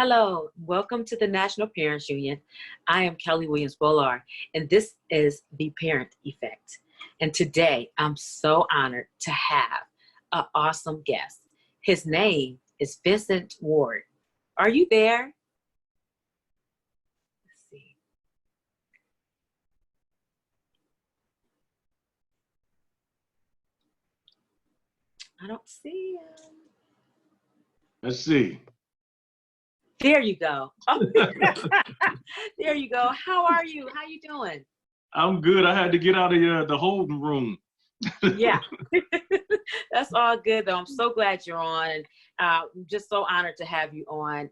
Hello, welcome to the National Parents Union. I am Kelley Williams-Bolar, and this is The Parent Effect. And today, I'm so honored to have an awesome guest. His name is Vincent Ward. Are you there? Let's see. I don't see him. Let's see. There you go. Oh. There you go. How are you? How you doing? I'm good. I had to get out of the holding room. Yeah, that's all good though. I'm so glad you're on, and I'm just so honored to have you on.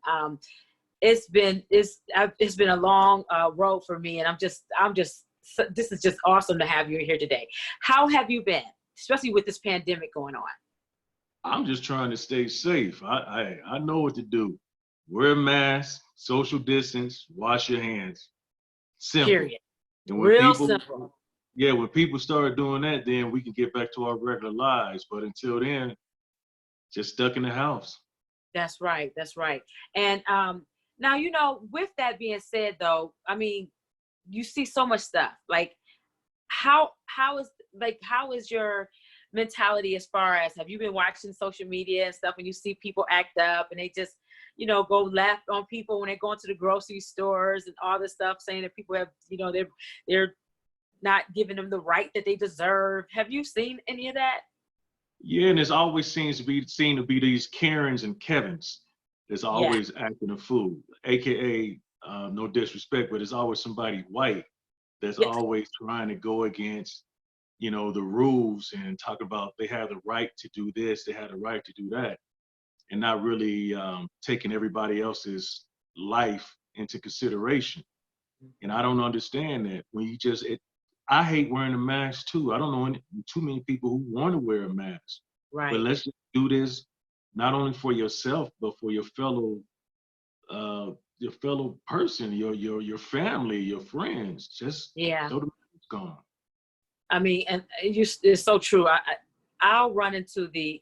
It's been a long road for me, and this is just awesome to have you here today. How have you been, especially with this pandemic going on? I'm just trying to stay safe. I know what to do. Wear a mask, social distance, wash your hands. Simple. Period. And Real simple. Yeah, when people start doing that, then we can get back to our regular lives. But until then, just stuck in the house. That's right. That's right. And now, with that being said, though, I mean, you see so much stuff. Like, how is your mentality as far as, have you been watching social media and stuff, and you see people act up and they just, go left on people when they go into the grocery stores and all this stuff, saying that people have, they're not giving them the right that they deserve. Have you seen any of that? Yeah, and there's always seems to be these Karens and Kevins that's always acting a fool, AKA, no disrespect, but it's always somebody white that's always trying to go against, the rules and talk about they have the right to do this, they have the right to do that, and not really taking everybody else's life into consideration. And I don't understand that. When I hate wearing a mask too. I don't know too many people who want to wear a mask. Right. But let's just do this not only for yourself, but for your fellow person, your family, your friends. Just throw the mask on. I mean, and it's so true. I'll run into the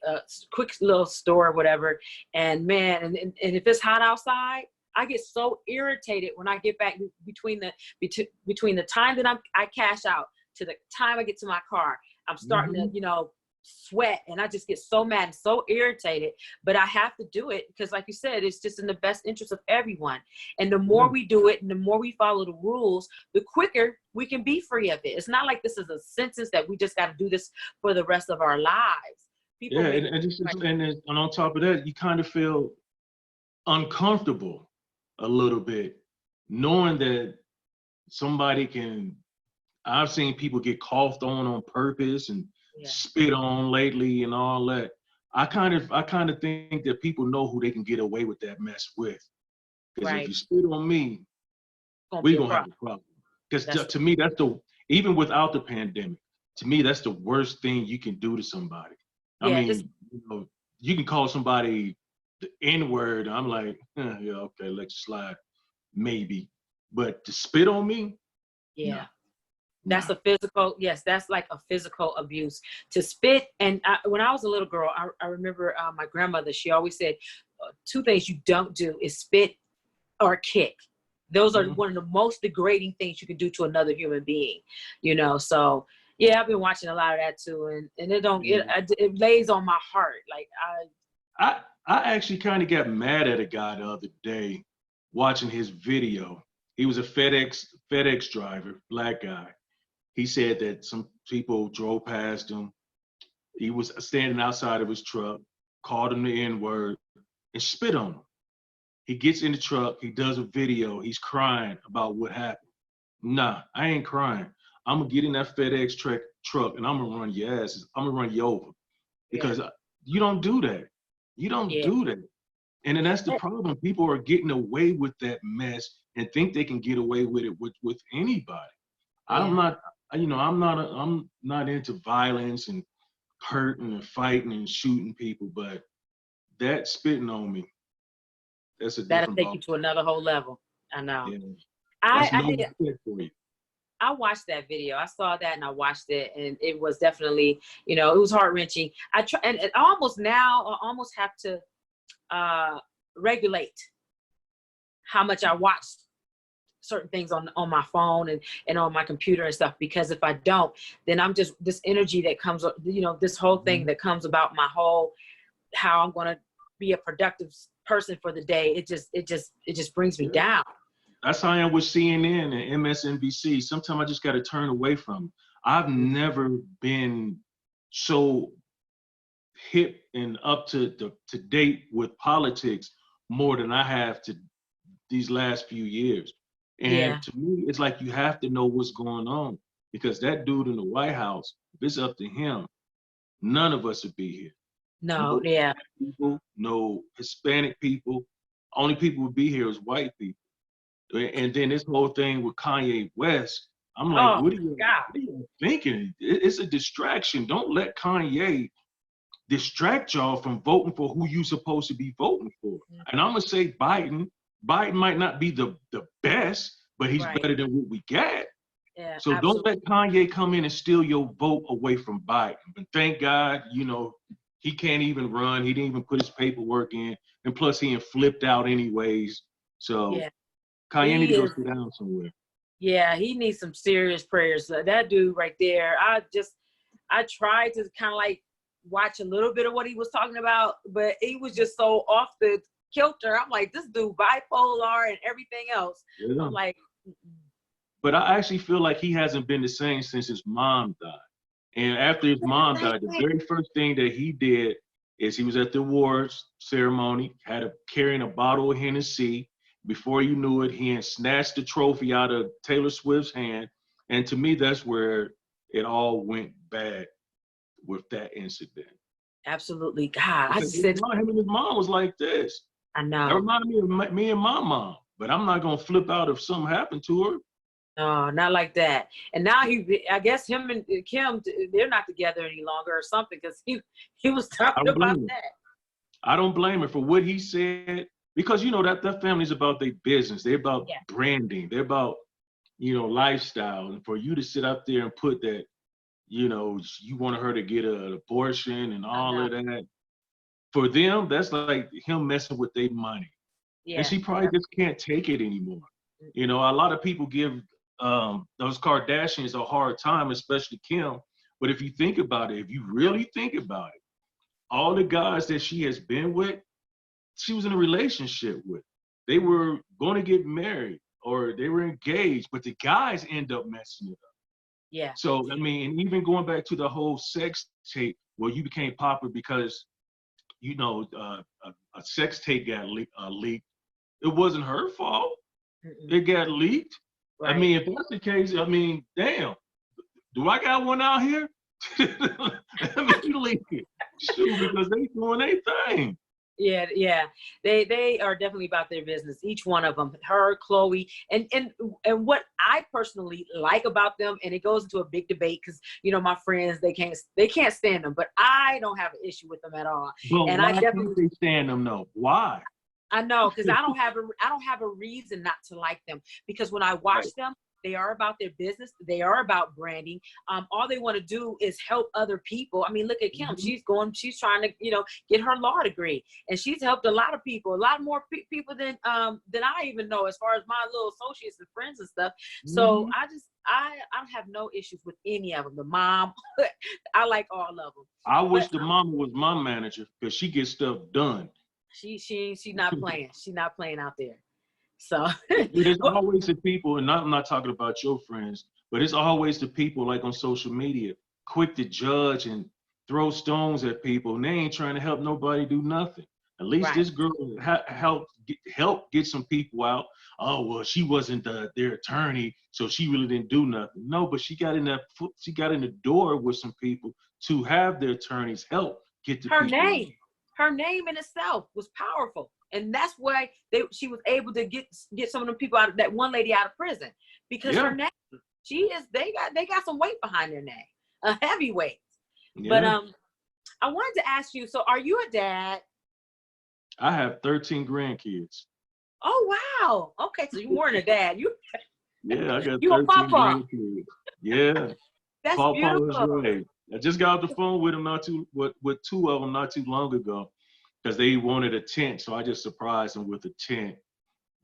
quick little store or whatever, and man, and if it's hot outside, I get so irritated when I get back between the time that I cash out to the time I get to my car. I'm starting to, sweat, and I just get so mad and so irritated, but I have to do it because, like you said, it's just in the best interest of everyone. And the more we do it and the more we follow the rules, the quicker we can be free of it. It's not like this is a sentence that we just got to do this for the rest of our lives. People and on top of that, you kind of feel uncomfortable a little bit, knowing that I've seen people get coughed on purpose and spit on lately and all that. I kind of think that people know who they can get away with that mess with. Because if you spit on me, we're gonna have a problem. Because to me, even without the pandemic, to me, that's the worst thing you can do to somebody. I mean, you can call somebody the N-word. I'm like, yeah, okay, let you slide, maybe. But to spit on me, no. That's a physical, that's like a physical abuse. To spit, and when I was a little girl, I remember my grandmother, she always said, two things you don't do is spit or kick. Those are one of the most degrading things you can do to another human being, So yeah, I've been watching a lot of that too, and it lays on my heart. Like I actually kind of got mad at a guy the other day watching his video. He was a FedEx driver, black guy. He said that some people drove past him. He was standing outside of his truck, called him the N-word, and spit on him. He gets in the truck, he does a video, he's crying about what happened. Nah, I ain't crying. I'm gonna get in that FedEx truck and I'm gonna run your asses. I'm gonna run you over. Because you don't do that. You don't do that. And then that's the problem. People are getting away with that mess and think they can get away with it with anybody. I'm not into violence and hurting and fighting and shooting people, but that spitting on me, that's a different that'll take you to another whole level. I know. Yeah. I watched that video. I saw that and I watched it, and it was definitely, it was heart-wrenching. I almost have to regulate how much I watch certain things on my phone and on my computer and stuff, because if I don't, then I'm just this energy that comes, this whole thing that comes about my whole, how I'm going to be a productive person for the day. It just brings me down. That's how I am with CNN and MSNBC. Sometimes I just got to turn away from it. I've never been so hip and up to date with politics more than I have to these last few years. And to me, it's like you have to know what's going on, because that dude in the White House, if it's up to him, none of us would be here. No, Black people, no Hispanic people. Only people would be here is white people. And then this whole thing with Kanye West, I'm like, what are you thinking? It's a distraction. Don't let Kanye distract y'all from voting for who you supposed to be voting for. And I'm gonna say Biden might not be the best, but he's better than what we got. Yeah, so absolutely. Don't let Kanye come in and steal your vote away from Biden. But thank God, he can't even run. He didn't even put his paperwork in. And plus he flipped out anyways. So Kanye needs to go sit down somewhere. Yeah, he needs some serious prayers. That dude right there, I tried to kind of like watch a little bit of what he was talking about, but he was just so off the kilter. I'm like, this dude bipolar and everything else. Yeah. I'm like, but I actually feel like he hasn't been the same since his mom died. And after his mom died, the very first thing that he did is he was at the awards ceremony, carrying a bottle of Hennessy. Before you knew it, he had snatched the trophy out of Taylor Swift's hand. And to me, that's where it all went bad with that incident. Absolutely. God, I said him and his mom was like this. I know. That reminded me of me and my mom. But I'm not gonna flip out if something happened to her. No, not like that. And now I guess him and Kim, they're not together any longer or something, because he was talking about that. I don't blame her for what he said, because that family's about their business. They're about branding. They're about lifestyle. And for you to sit up there and put that, you wanted her to get an abortion and all of that. For them, that's like him messing with their money. Yeah. And she probably just can't take it anymore. A lot of people give those Kardashians a hard time, especially Kim. But if you think about it, if you really think about it, all the guys that she has been with, she was in a relationship with. They were going to get married or they were engaged, but the guys end up messing it up. Yeah. So, I mean, and even going back to the whole sex tape, where you became popular because, a sex tape got leaked. It wasn't her fault. It got leaked. Right. I mean, if that's the case, damn, do I got one out here? You leak it. Shoot, because they doing their thing. Yeah. They are definitely about their business. Each one of them, her, Chloe, and what I personally like about them, and it goes into a big debate because my friends, they can't stand them, but I don't have an issue with them at all. But and why can't they stand them though? Why? I know, because I don't have a reason not to like them, because when I watch them, they are about their business. They are about branding. All they want to do is help other people. I mean, look at Kim. Mm-hmm. She's trying to, get her law degree, and she's helped a lot of people, a lot more people than I even know, as far as my little associates and friends and stuff. Mm-hmm. So I have no issues with any of them. The mom, I like all of them. I wish the mama was my manager, because she gets stuff done. She's not playing. She's not playing out there. So there's always the people, and I'm not talking about your friends, but it's always the people like on social media, quick to judge and throw stones at people, and they ain't trying to help nobody do nothing. At least this girl helped get some people out. Oh, well, she wasn't their attorney, so she really didn't do nothing. No, but she got in the door with some people to have their attorneys help get the people out. Her name in itself was powerful. And that's why she was able to get some of the people out of that one lady out of prison, because her name, they got some weight behind their name, a heavy weight. Yeah. But I wanted to ask you, so are you a dad? I have 13 grandkids. Oh wow. Okay, so you weren't a dad. I got 13 grandkids. Yeah. That's beautiful. Is right. I just got off the phone with them with two of them not too long ago, because they wanted a tent, so I just surprised them with a tent.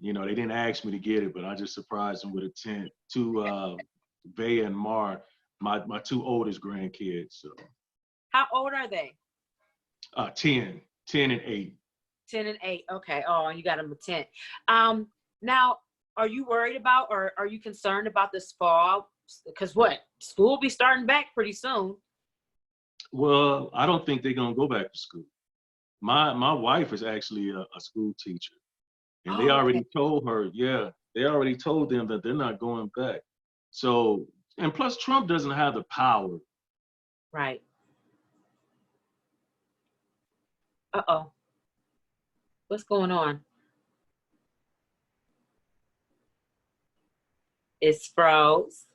You know, they didn't ask me to get it, but I just surprised them with a tent to Vea and Mar, my two oldest grandkids. So How old are they? 10 and 8. 10 and 8. Okay. Oh, and you got them a tent. Now, are you worried about, or are you concerned about this fall? Because what? School will be starting back pretty soon. Well, I don't think they're gonna go back to school. My wife is actually a school teacher, and they Oh, okay. already told her, yeah, they already told them that they're not going back. So, and plus Trump doesn't have the power. Right. Uh-oh. What's going on? It's froze.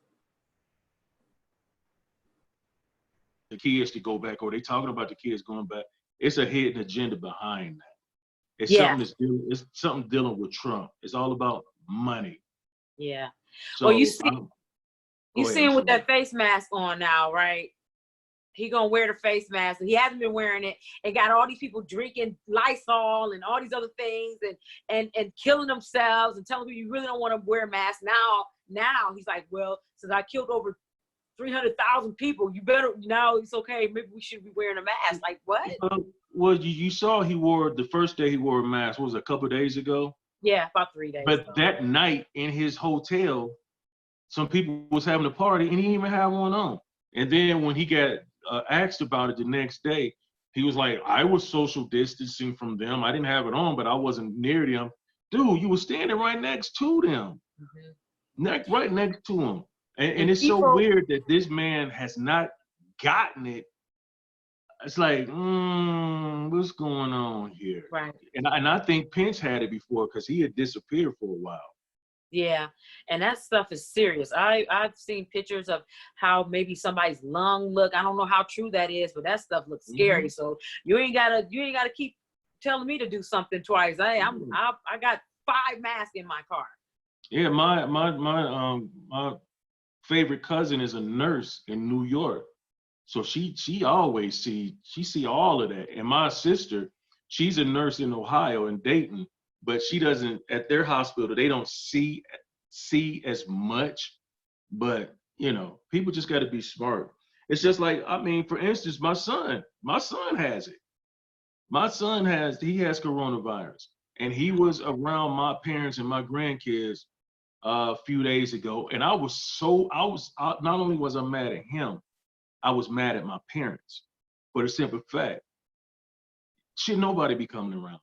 The kids to go back, or they talking about the kids going back. It's a hidden agenda behind that. Yeah. It's something dealing with Trump. It's all about money. Yeah. Well, So you go see ahead. I'm him with sorry. that face mask on now, right? He gonna wear the face mask, and he hasn't been wearing it, and got all these people drinking Lysol and all these other things, and killing themselves, and telling people you really don't want to wear a mask. Now he's like, well, since I killed over 300,000 people, you better, now it's okay. Maybe we should be wearing a mask. Like what? Well, you saw he wore the first day he wore a mask. What was it, a couple of days ago? Yeah, about 3 days But ago. that night in his hotel, some people was having a party, and he didn't even have one on. And then when he got asked about it the next day, he was like, I was social distancing from them. I didn't have it on, but I wasn't near them. Dude, you were standing right next to them, right next to him. And And it's so people, weird that this man has not gotten it. It's like, what's going on here? right. And I think Pence had it before because he had disappeared for a while. Yeah, and that stuff is serious. I've seen pictures of how maybe somebody's lung look. I don't know how true that is, but that stuff looks scary. So you ain't gotta keep telling me to do something twice. I got 5 masks in my car. Yeah, my favorite cousin is a nurse in New York. So she always see all of that. And my sister, she's a nurse in Ohio in Dayton, but she doesn't, at their hospital, they don't see as much. But you know, people just got to be smart. It's just like, I mean, for instance, my son has it. He has coronavirus, and he was around my parents and my grandkids a few days ago, and not only was I mad at him, I was mad at my parents for the simple fact, should nobody be coming around.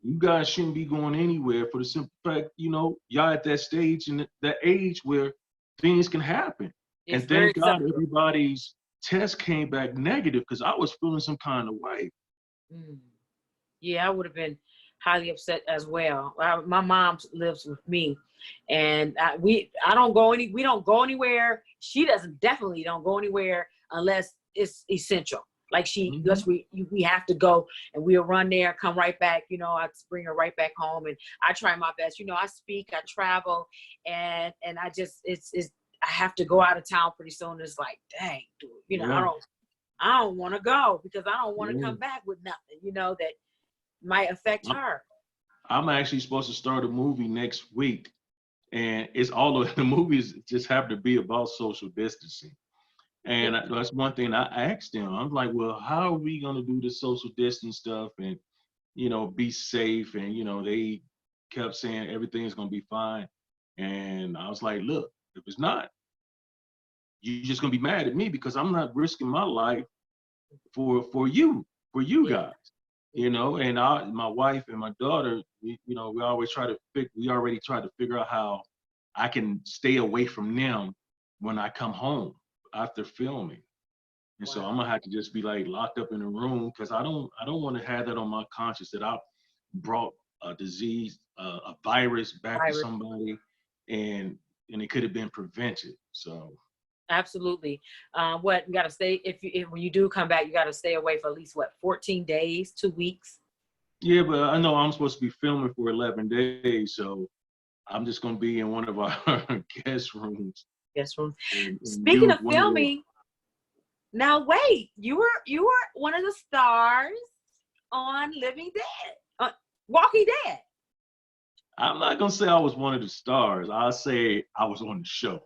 You guys shouldn't be going anywhere for the simple fact, you know, y'all at that stage and that age where things can happen. It's and very thank God acceptable. everybody's test came back negative because I was feeling some kind of way. Yeah, I would have been highly upset as well. My mom lives with me, and we don't go anywhere. She definitely don't go anywhere unless it's essential. Like unless we have to go, and we'll run there, come right back. You know, I bring her right back home, and I try my best. You know, I speak, I travel, and I just I have to go out of town pretty soon. It's like, dang, dude, you know, I don't want to go because I don't want to come back with nothing, you know, that might affect her. I'm actually supposed to start a movie next week, and it's all of the movies just happen to be about social distancing. And that's one thing I asked them. I'm like, well, how are we going to do this social distance stuff and, you know, be safe? And, you know, they kept saying everything's going to be fine. And I was like, look, if it's not, you're just going to be mad at me because I'm not risking my life for you guys, you know. And my wife and my daughter, we already try to figure out how I can stay away from them when I come home after filming. And so I'm gonna have to just be like locked up in a room because I don't want to have that on my conscience that I brought a disease, a virus back to somebody, and it could have been prevented. So absolutely. You got to stay if when you do come back, you got to stay away for at least 14 days, 2 weeks. Yeah, but I know I'm supposed to be filming for 11 days, so I'm just gonna be in one of our guest rooms. Speaking of filming, now wait, you were one of the stars on Living Dead, Walking Dead. I'm not gonna say I was one of the stars. I'll say I was on the show.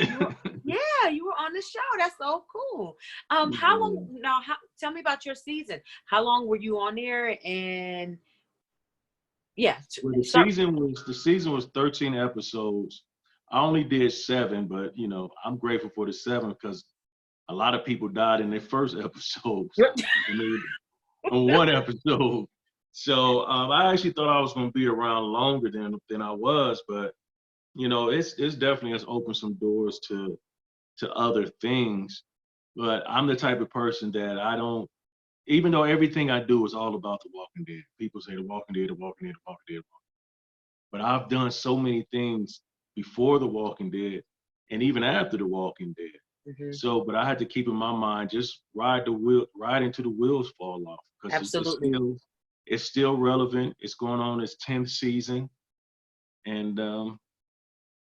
You were, yeah, you were on the show. That's so cool. How Yeah. long now? Tell me about your season. How long were you on there? And yeah, Well, start. the season was 13 episodes. I only did 7, but I'm grateful for the 7 because a lot of people died in their first episodes. I mean, on one episode. So I actually thought I was going to be around longer than I was, but it's definitely has opened some doors to other things. But I'm the type of person that I don't, even though everything I do is all about The Walking Dead. People say The Walking Dead, The Walking Dead, The Walking Dead. But I've done so many things before The Walking Dead and even after The Walking Dead. Mhm. So, but I had to keep in my mind, just ride into the wheels fall off because Absolutely. it's still relevant. It's going on its 10th season, and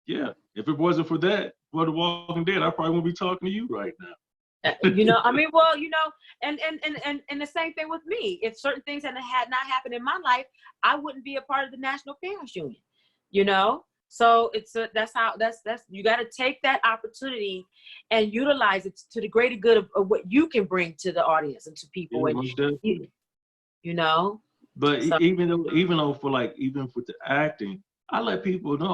yeah, if it wasn't for that, for The Walking Dead, I probably wouldn't be talking to you right now. I mean, well, and the same thing with me. If certain things had not happened in my life, I wouldn't be a part of the National Parents Union. You know, so that's you got to take that opportunity and utilize it to the greater good of what you can bring to the audience and to people, Yeah, and most you, definitely. you know. But So even though for like even with the acting, I let people know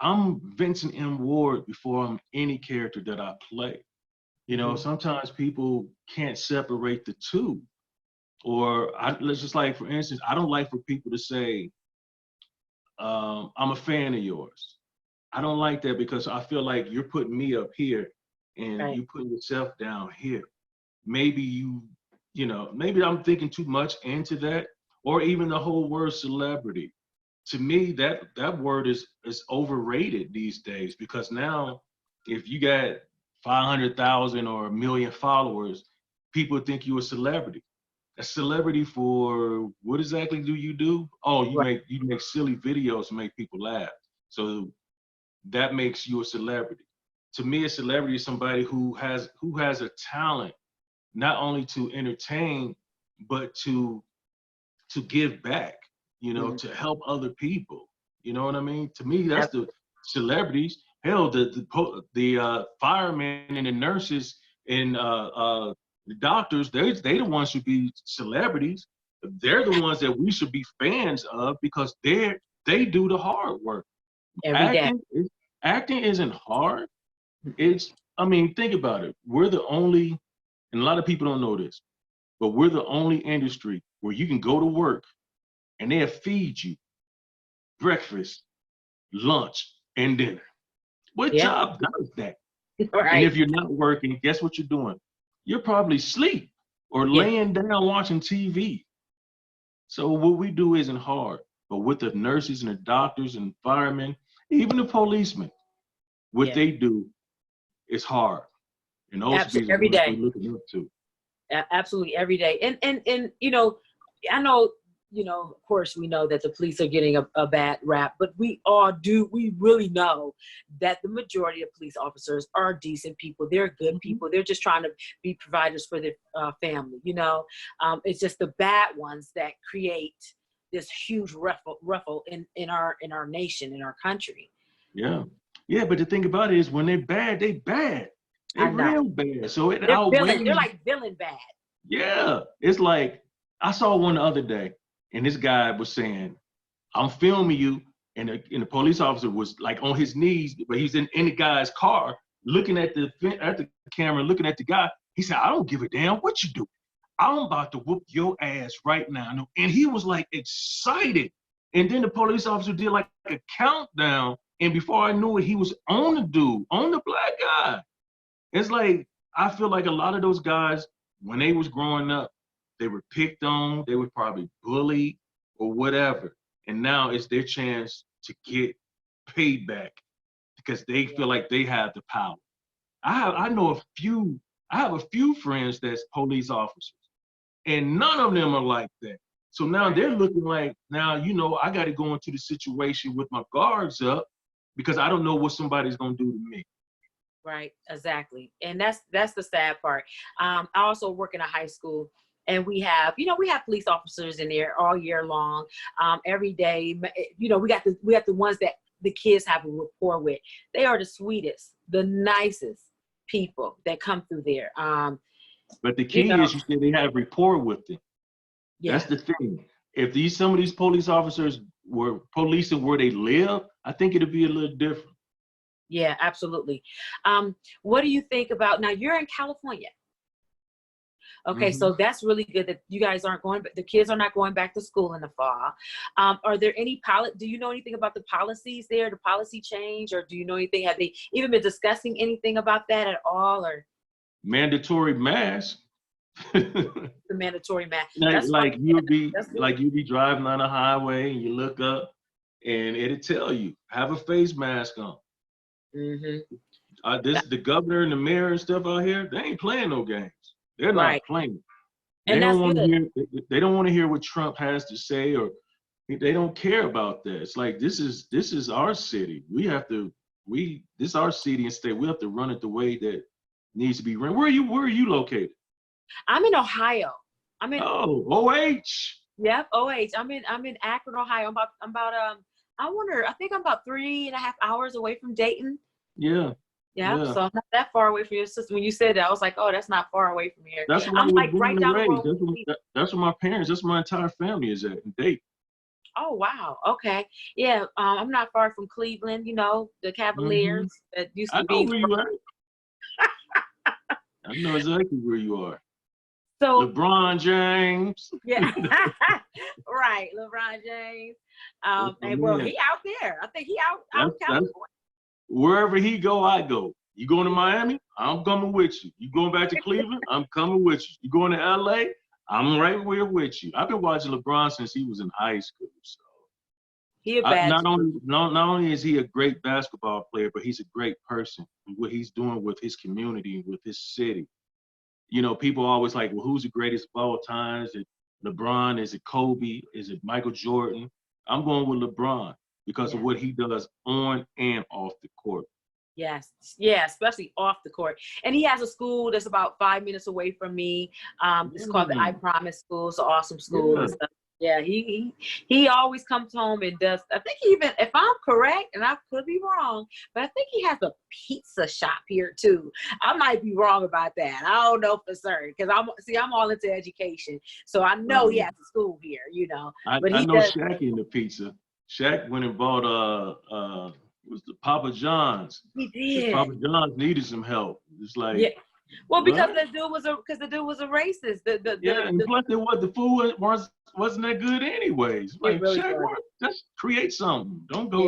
I'm Vincent M. Ward before I'm any character that I play. mhm, Sometimes people can't separate the two. Or let's just like, for instance, I don't like for people to say, I'm a fan of yours. I don't like that because I feel like you're putting me up here and right, you putting yourself down here. Maybe maybe I'm thinking too much into that, or even the whole word celebrity. To me, that word is overrated these days because now, if you got 500,000 or a million followers, people think you're a celebrity. A celebrity for what exactly do you do? Oh, right, you make silly videos to make people laugh. So that makes you a celebrity. To me, a celebrity is somebody who has a talent not only to entertain but to give back, mhm, to help other people. You know what I mean? To me, that's the absolutely, celebrities. Hell, the firemen and the nurses and the doctors, they the ones should be celebrities. They're the ones that we should be fans of because they do the hard work. every day. Acting acting isn't hard. It's I mean, think about it. We're the only, and a lot of people don't know this, but we're the only industry where you can go to work and they'll feed you breakfast, lunch, and dinner. What Yeah, job does that? And right. if you're not working, guess what you're doing? You're probably asleep or Yeah, laying down watching TV. So what we do isn't hard. But with the nurses and the doctors and firemen, even the policemen, what yeah, they do is hard. And those absolutely, be the every ones we're day. looking up to. Absolutely every day. And I know, of course we know that the police are getting a bad rap, but we really know that the majority of police officers are decent people. They're good Mhm. people. They're just trying to be providers for their family. It's just the bad ones that create this huge ruffle in our nation, in our country. Yeah. Yeah, but the thing about it is when they're bad, they bad. They I know. real bad. So it They're outweighs. like villain bad. Yeah. It's like I saw one the other day, and this guy was saying, I'm filming you, and the police officer was like on his knees, but he's in the guy's car, looking at the camera, looking at the guy. He said, I don't give a damn what you do. I'm about to whoop your ass right now. And he was like excited. And then the police officer did like a countdown. And before I knew it, he was on the dude, on the black guy. It's like, I feel like a lot of those guys, when they was growing up, they were picked on, they were probably bullied or whatever. And now it's their chance to get payback because they Yeah. feel like they have the power. I have a few friends that's police officers, and none of them are like that. So now Right. they're looking like, now, I got to go into the situation with my guards up because I don't know what somebody's going to do to me. Right, exactly. And that's the sad part. I also work in a high school, and we have police officers in there all year long, every day. We got the ones that the kids have a rapport with. They are the sweetest, the nicest people that come through there. But the key is you said they have rapport with them. Yeah. That's the thing. If some of these police officers were policing where they live, I think it'd be a little different. Yeah, absolutely. What do you think about, now you're in California? Okay, so that's really good that you guys aren't going, but the kids are not going back to school in the fall. Are there any do you know anything about the policies there, the policy change, or do you know anything? Have they even been discussing anything about that at all, or? Mandatory mask. The mandatory mask. Like you'll be driving on a highway and you look up and it'll tell you, have a face mask on. The governor and the mayor and stuff out here, they ain't playing no games. They're not playing. They don't want to hear. They don't want to hear what Trump has to say, or they don't care about that. It's like this is our city. This is our city and state. We have to run it the way that needs to be run. Where are you located? I'm in Ohio. OH. Yep, OH. I'm in Akron, Ohio. I think I'm about 3.5 hours away from Dayton. Yeah. Yeah, so I'm not that far away from your sister. When you said that, I was like, oh, that's not far away from here. That's where I'm like right down the road. That's where my parents, that's where my entire family is at, in Dayton. Oh, wow. Okay. Yeah, I'm not far from Cleveland, the Cavaliers that used to be. I know where you are. I know exactly where you are. So LeBron James. Yeah. Right, LeBron James. And well, he out there. I think he out California. Wherever he go, I go. You going to Miami? I'm coming with you. You going back to Cleveland? I'm coming with you. You going to LA? I'm right there with you. I've been watching LeBron since he was in high school. So he a bad not only is he a great basketball player, but he's a great person. What he's doing with his community, with his city. People always like, well, who's the greatest of all time? Is it LeBron? Is it Kobe? Is it Michael Jordan? I'm going with LeBron because of what he does on and off the court. Yes. Yeah, especially off the court. And he has a school that's about 5 minutes away from me. It's called the I Promise School. It's an awesome school and stuff. Yeah, he always comes home and does, I think even, if I'm correct, and I could be wrong, but I think he has a pizza shop here too. I might be wrong about that. I don't know for certain, because I'm all into education. So I know he has a school here, But I know Shaq in the pizza. Shaq went and bought was the Papa John's. He did. Papa John's needed some help. It's like, yeah. Well, because the dude was a racist. And plus the food wasn't that good anyways. Like, really Shaq, just create something. Don't go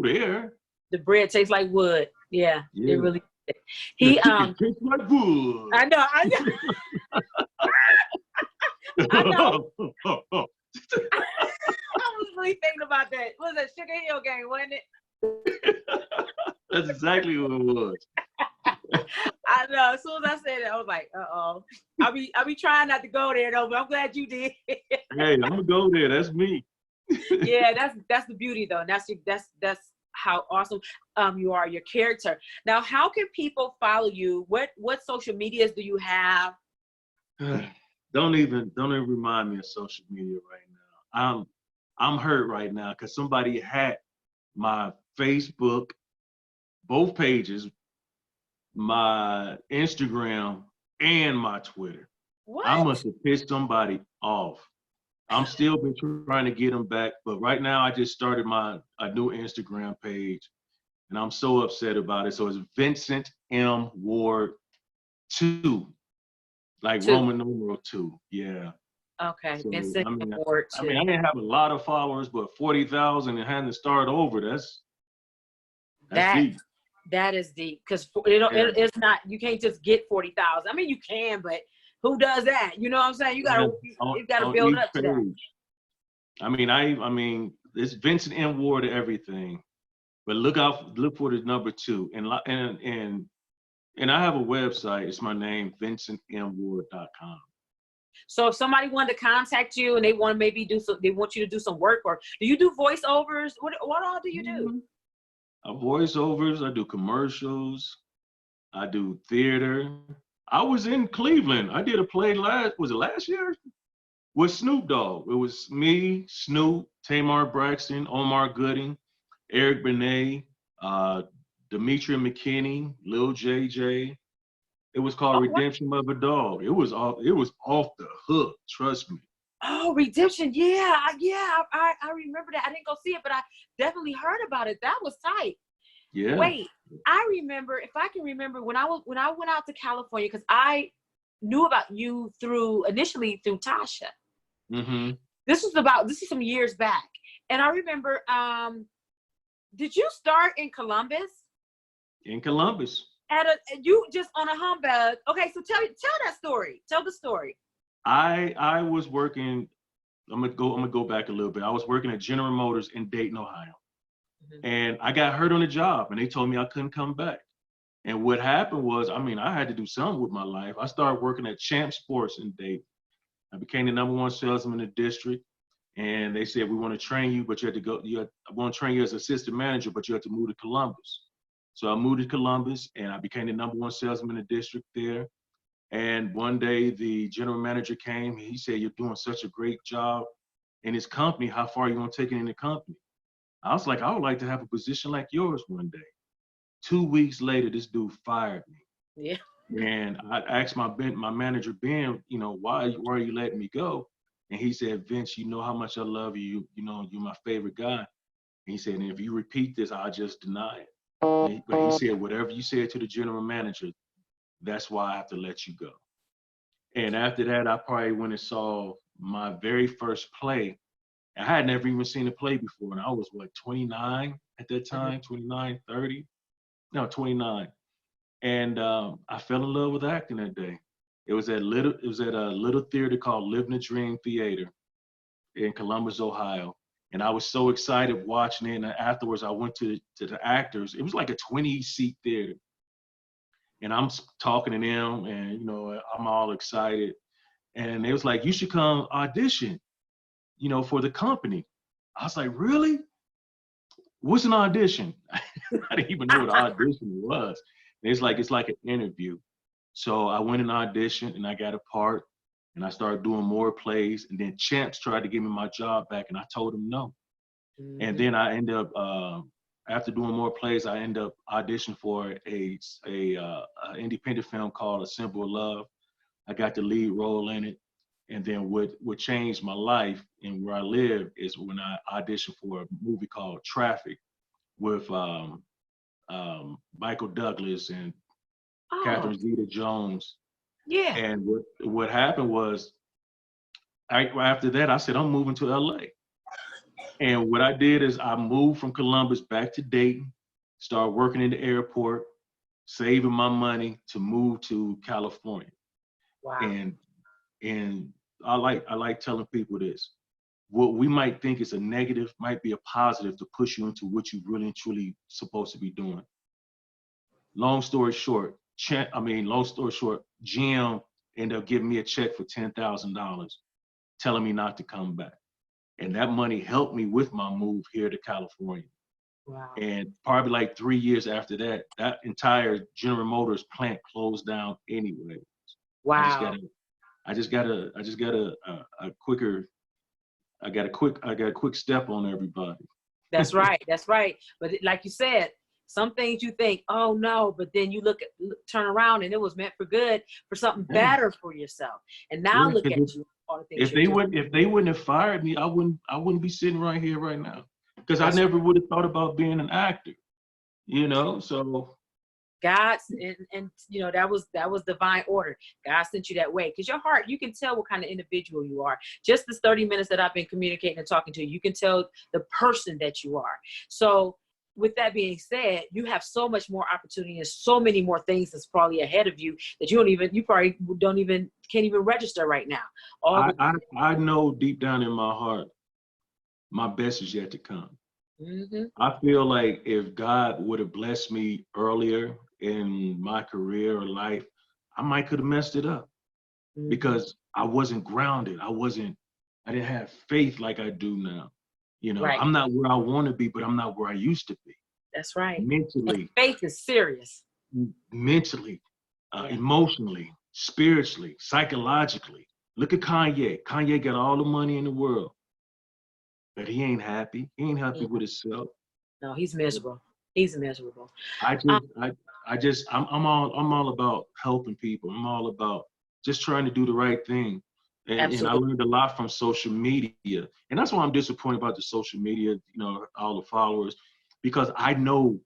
there. The bread tastes like wood. Yeah. It really did. He tastes like wood. I know. I know. I was really thinking about that. What was that Sugar Hill game, wasn't it? That's exactly what it was. I know. As soon as I said it, I was like, uh-oh. I'll be trying not to go there though, but I'm glad you did. Hey, I'm gonna go there. That's me. Yeah, that's the beauty though. That's how awesome you are, your character. Now, how can people follow you? What social medias do you have? Don't even remind me of social media right now. I'm hurt right now because somebody hacked my Facebook, both pages, my Instagram, and my Twitter. What? I must have pissed somebody off. I'm still been trying to get them back, but right now I just started a new Instagram page, and I'm so upset about it. So it's Vincent M. Ward 2, like 2. Roman numeral 2. Yeah. Okay, so, Vincent Ward 2. I mean, I didn't have a lot of followers, but 40,000 and having to start over, that's deep. That is deep, because it's not, you can't just get 40,000. I mean, you can, but who does that? You know what I'm saying? You gotta build up to that. I mean, it's Vincent M. Ward to everything, but look for the number 2, and I have a website. It's my name, vincentmward.com. So if somebody wanted to contact you and they want to maybe they want you to do some work, or do you do voiceovers? What all do you do? Voiceovers. I do commercials. I do theater. I was in Cleveland. I did a play was it last year? With Snoop Dogg. It was me, Snoop, Tamar Braxton, Omar Gooding, Eric Benet, Demetria McKinney, Lil JJ. It was called Oh, what? Redemption of a Dog. It was off the hook, trust me. Oh, Redemption. Yeah, I remember that. I didn't go see it, but I definitely heard about it. That was tight. Yeah. Wait, I remember, if I can remember, when I went out to California, because I knew about you initially through Tasha. Mm-hmm. This is some years back. And I remember, did you start in Columbus? In Columbus. You just on a humbug. Okay, so tell that story. Tell the story. I was working, I'm gonna go back a little bit. I was working at General Motors in Dayton, Ohio. Mm-hmm. And I got hurt on the job and they told me I couldn't come back. And what happened was, I had to do something with my life. I started working at Champ Sports in Dayton. I became the #1 salesman in the district. And they said, we want to train you, but I want to train you as assistant manager, but you have to move to Columbus. So I moved to Columbus and I became the #1 salesman in the district there. And one day the general manager came, he said, you're doing such a great job in this company. How far are you going to take it in the company? I was like, I would like to have a position like yours one day. 2 weeks later, this dude fired me. Yeah. And I asked my manager, Ben, why are you letting me go? And he said, Vince, you know how much I love you. You're my favorite guy. And he said, and if you repeat this, I'll just deny it. But he said, whatever you said to the general manager, that's why I have to let you go. And after that, I probably went and saw my very first play. I had never even seen a play before. And I was, 29 at that time, 29, 30. No, 29. And I fell in love with acting that day. It was at a little theater called Living the Dream Theater in Columbus, Ohio. And I was so excited watching it. And afterwards, I went to the actors. It was like a 20-seat theater. And I'm talking to them and, I'm all excited. And they was like, you should come audition, for the company. I was like, really? What's an audition? I didn't even know what an audition was. And it's like an interview. So I went and auditioned and I got a part and I started doing more plays. And then Champs tried to give me my job back and I told him no. Mm-hmm. And then I ended up, after doing more plays, I ended up auditioning for a independent film called A Symbol of Love. I got the lead role in it. And then what changed my life and where I live is when I auditioned for a movie called Traffic with Michael Douglas and Catherine Zeta-Jones. Yeah. And what happened was, after that, I said, I'm moving to LA. And what I did is I moved from Columbus back to Dayton, started working in the airport, saving my money to move to California. Wow. And I like telling people this. What we might think is a negative might be a positive to push you into what you really and truly supposed to be doing. Long story short, GM ended up giving me a check for $10,000, telling me not to come back. And that money helped me with my move here to California. Wow. And probably like 3 years after that, that entire General Motors plant closed down anyway. Wow. I got a quick step on everybody. That's right. That's right. But like you said, some things you think, oh no, but then you turn around and it was meant for good, for something better for yourself. And now look at you. If they wouldn't have fired me, I wouldn't be sitting right here right now. Because I never would have thought about being an actor. So God's and that was divine order. God sent you that way. Because your heart, you can tell what kind of individual you are. Just this 30 minutes that I've been communicating and talking to you, you can tell the person that you are. So with that being said, you have so much more opportunity and so many more things that's probably ahead of you that you probably can't even register right now. I know deep down in my heart, my best is yet to come. Mm-hmm. I feel like if God would have blessed me earlier in my career or life, I might could have messed it up. Mm-hmm. Because I wasn't grounded. I didn't have faith like I do now. Right. I'm not where I want to be, but I'm not where I used to be. That's right. Mentally. And faith is serious. Mentally, emotionally, spiritually, psychologically. Look at Kanye. Kanye got all the money in the world, but he ain't happy. He ain't happy with himself. No, he's miserable. He's miserable. I just, I'm all about helping people. I'm all about just trying to do the right thing. And I learned a lot from social media. And that's why I'm disappointed about the social media, all the followers, because I know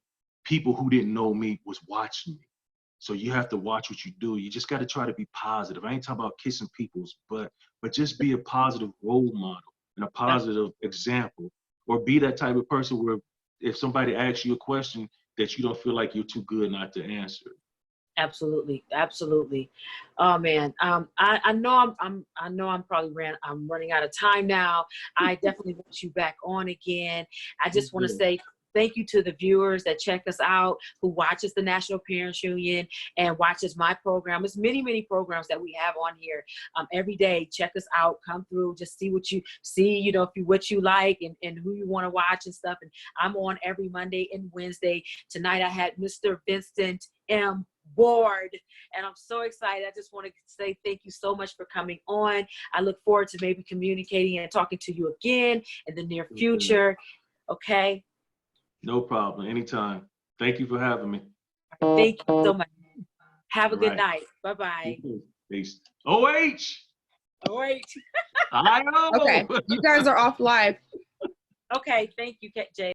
people who didn't know me was watching me. So you have to watch what you do. You just got to try to be positive. I ain't talking about kissing people's butt, but just be a positive role model and a positive example, or be that type of person where if somebody asks you a question that you don't feel like you're too good not to answer. Absolutely, absolutely. Oh man, I know I'm running out of time now. I definitely want you back on again. I just want to say thank you to the viewers that check us out, who watches the National Parents Union and watches my program. There's many programs that we have on here every day. Check us out, come through, just see what you see, what you like and who you want to watch and stuff. And I'm on every Monday and Wednesday. Tonight I had Mr. Vincent Ward, and I'm so excited. I just want to say thank you so much for coming on. I look forward to maybe communicating and talking to you again in the near future. Okay? No problem. Anytime. Thank you for having me. Thank you so much. Have a good night. Bye-bye. Peace. OH! OH. I know. Okay, you guys are off live. Okay, thank you, Jay.